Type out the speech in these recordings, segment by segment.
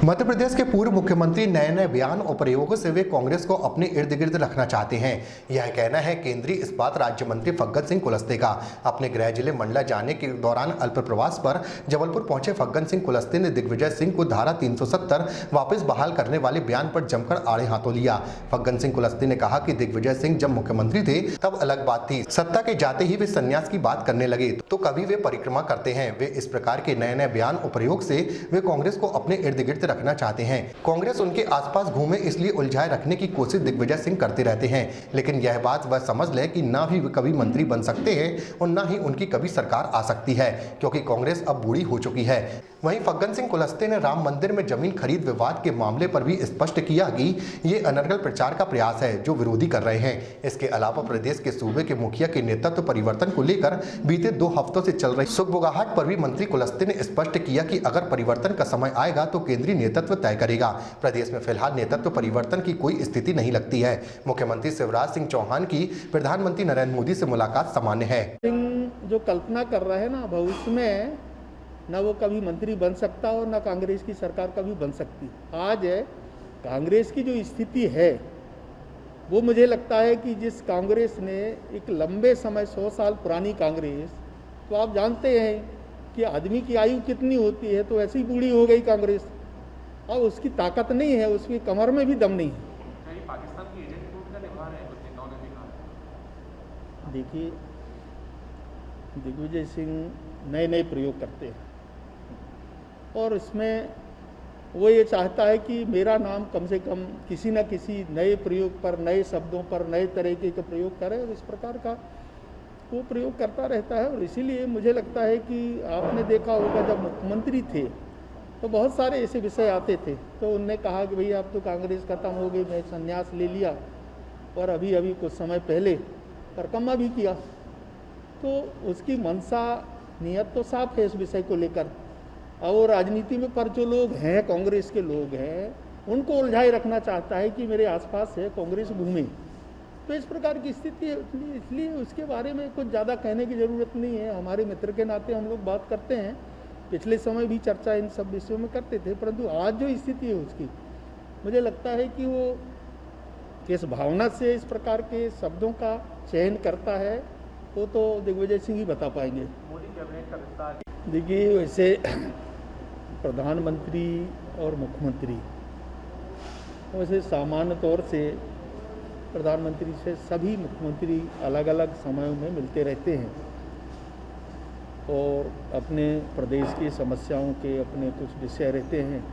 मध्य प्रदेश के पूर्व मुख्यमंत्री नए नए बयान और प्रयोगों से वे कांग्रेस को अपने इर्द गिर्द रखना चाहते हैं। यह कहना है केंद्रीय इस्पात राज्य मंत्री फग्गन सिंह कुलस्ते का। अपने गृह जिले मंडला जाने के दौरान अल्प प्रवास पर जबलपुर पहुंचे फग्गन सिंह कुलस्ते ने दिग्विजय सिंह को धारा 370 वापस बहाल करने वाले बयान पर जमकर आड़े हाथों लिया। फग्गन सिंह कुलस्ते ने कहा कि दिग्विजय सिंह जब मुख्यमंत्री थे तब अलग बात थी, सत्ता के जाते ही वे संन्यास की बात करने लगे तो कभी वे परिक्रमा करते हैं। वे इस प्रकार के नए नए बयान और प्रयोग से वे कांग्रेस को अपने इर्द गिर्द रखना चाहते हैं। कांग्रेस उनके आसपास घूमे इसलिए उलझाए रखने की कोशिश दिग्विजय सिंह करते रहते हैं, लेकिन यह बात वह समझ ले कि ना ही वे कभी मंत्री बन सकते हैं और ना ही उनकी कभी सरकार आ सकती है, क्योंकि कांग्रेस अब बूढ़ी हो चुकी है। वहीं फग्गन सिंह कुलस्ते ने राम मंदिर में जमीन खरीद विवाद के मामले पर भी स्पष्ट किया कि ये अनर्गल प्रचार का प्रयास है जो विरोधी कर रहे हैं। इसके अलावा प्रदेश के सूबे के मुखिया के नेतृत्व परिवर्तन को लेकर बीते 2 हफ्तों से चल रही सुगबुगाहट पर भी मंत्री कुलस्ते ने स्पष्ट किया कि अगर परिवर्तन का समय आएगा तो केंद्रीय नेतृत्व तय करेगा। प्रदेश में फिलहाल नेतृत्व परिवर्तन की कोई स्थिति नहीं लगती है। मुख्यमंत्री शिवराज सिंह चौहान की प्रधानमंत्री नरेंद्र मोदी से मुलाकात सामान्य है। जो कल्पना कर रहे हैं ना भविष्य में न वो कभी मंत्री बन सकता और न कांग्रेस की सरकार कभी बन सकती। आज कांग्रेस की जो स्थिति है वो मुझे लगता है कि जिस कांग्रेस ने एक लंबे समय 100 साल पुरानी कांग्रेस, तो आप जानते हैं कि आदमी की आयु कितनी होती है, तो ऐसी ही बूढ़ी हो गई कांग्रेस। अब उसकी ताकत नहीं है, उसकी कमर में भी दम नहीं है। पाकिस्तान की एजेंट रूट का निभा रहे हैं कुछ नेताओं ने भी कहा। देखिए, दिग्विजय सिंह नए नए प्रयोग करते हैं और इसमें वो ये चाहता है कि मेरा नाम कम से कम किसी न किसी नए प्रयोग पर, नए शब्दों पर, नए तरीके का प्रयोग करे और इस प्रकार का वो प्रयोग करता रहता है। और इसीलिए मुझे लगता है कि आपने देखा होगा जब मुख्यमंत्री थे तो बहुत सारे ऐसे विषय आते थे तो उनने कहा कि भैया अब तो कांग्रेस खत्म हो गई, मैं संन्यास ले लिया, और अभी कुछ समय पहले परिक्रमा भी किया। तो उसकी मनसा नियत तो साफ है इस विषय को लेकर। और राजनीति में पर जो लोग हैं, कांग्रेस के लोग हैं, उनको उलझाए रखना चाहता है कि मेरे आसपास है कांग्रेस घूमे। तो इस प्रकार की स्थिति है, इसलिए उसके बारे में कुछ ज़्यादा कहने की ज़रूरत नहीं है। हमारे मित्र के नाते हम लोग बात करते हैं, पिछले समय भी चर्चा इन सब विषयों में करते थे, परंतु आज जो स्थिति है उसकी मुझे लगता है कि वो किस भावना से इस प्रकार के शब्दों का चयन करता है वो तो दिग्विजय सिंह ही बता पाएंगे। मोदी कैबिनेट का विस्तार, देखिए, वैसे प्रधानमंत्री और मुख्यमंत्री, वैसे सामान्य तौर से प्रधानमंत्री से सभी मुख्यमंत्री अलग अलग समयों में मिलते रहते हैं और अपने प्रदेश की समस्याओं के अपने कुछ विषय रहते हैं।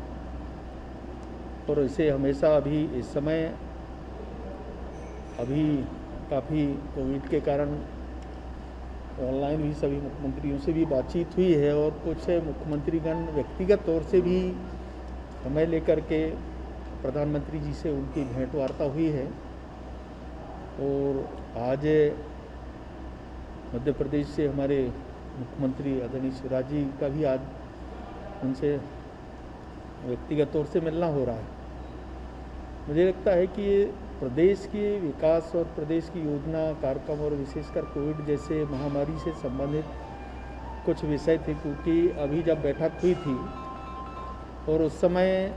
और इसे हमेशा अभी इस समय अभी काफ़ी कोविड के कारण ऑनलाइन भी सभी मुख्यमंत्रियों से भी बातचीत हुई है और कुछ मुख्यमंत्रीगण व्यक्तिगत तौर से भी समय लेकर के प्रधानमंत्री जी से उनकी भेंट वार्ता हुई है। और आज मध्य प्रदेश से हमारे मुख्यमंत्री आदरणीय शिवराज जी का भी आज उनसे व्यक्तिगत तौर से मिलना हो रहा है। मुझे लगता है कि ये प्रदेश के विकास और प्रदेश की योजना कार्यक्रम और विशेषकर कोविड जैसे महामारी से संबंधित कुछ विषय थे, क्योंकि अभी जब बैठक हुई थी और उस समय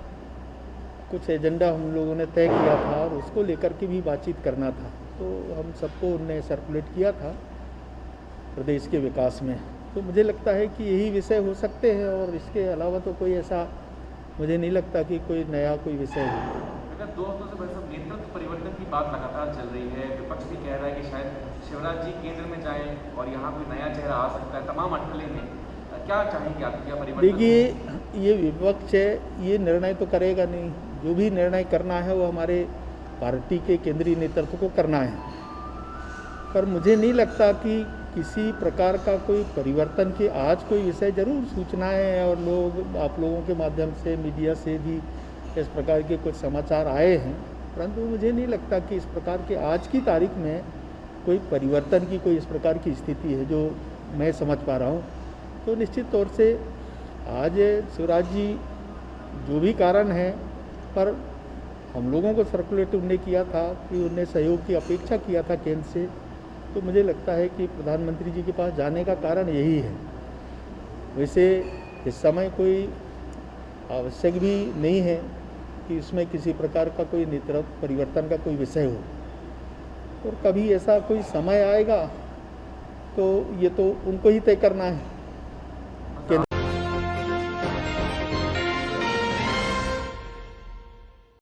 कुछ एजेंडा हम लोगों ने तय किया था और उसको लेकर के भी बातचीत करना था, तो हम सबको उनने सर्कुलेट किया था प्रदेश के विकास में। तो मुझे लगता है कि यही विषय हो सकते हैं और इसके अलावा तो कोई ऐसा मुझे नहीं लगता कि कोई नया कोई विषय है। अगर 2 हफ्तों से भाई साहब नेतृत्व परिवर्तन की बात लगातार चल रही है, विपक्ष भी कह रहा है कि शायद शिवराज जी केंद्र में जाएं और यहाँ कोई नया चेहरा आ सकता है, तमाम अटकलें में, क्या चाहेंगे आप, क्या परिवर्तन? देखिए, ये विपक्ष है, ये निर्णय तो करेगा नहीं। जो भी निर्णय करना है वो हमारे पार्टी के केंद्रीय नेतृत्व को करना है, पर मुझे नहीं लगता कि किसी प्रकार का कोई परिवर्तन की आज कोई विषय जरूर सूचनाएं और लोग आप लोगों के माध्यम से मीडिया से भी इस प्रकार के कुछ समाचार आए हैं, परंतु मुझे नहीं लगता कि इस प्रकार के आज की तारीख में कोई परिवर्तन की कोई इस प्रकार की स्थिति है जो मैं समझ पा रहा हूँ। तो निश्चित तौर से आज शिवराज जी जो भी कारण है, पर हम लोगों को सर्कुलेट उनने किया था कि उनने सहयोग की अपेक्षा किया था केंद्र से, तो मुझे लगता है कि प्रधानमंत्री जी के पास जाने का कारण यही है। वैसे इस समय कोई आवश्यक भी नहीं है कि इसमें किसी प्रकार का कोई नेतृत्व परिवर्तन का कोई विषय हो। और कभी ऐसा कोई समय आएगा तो ये तो उनको ही तय करना है।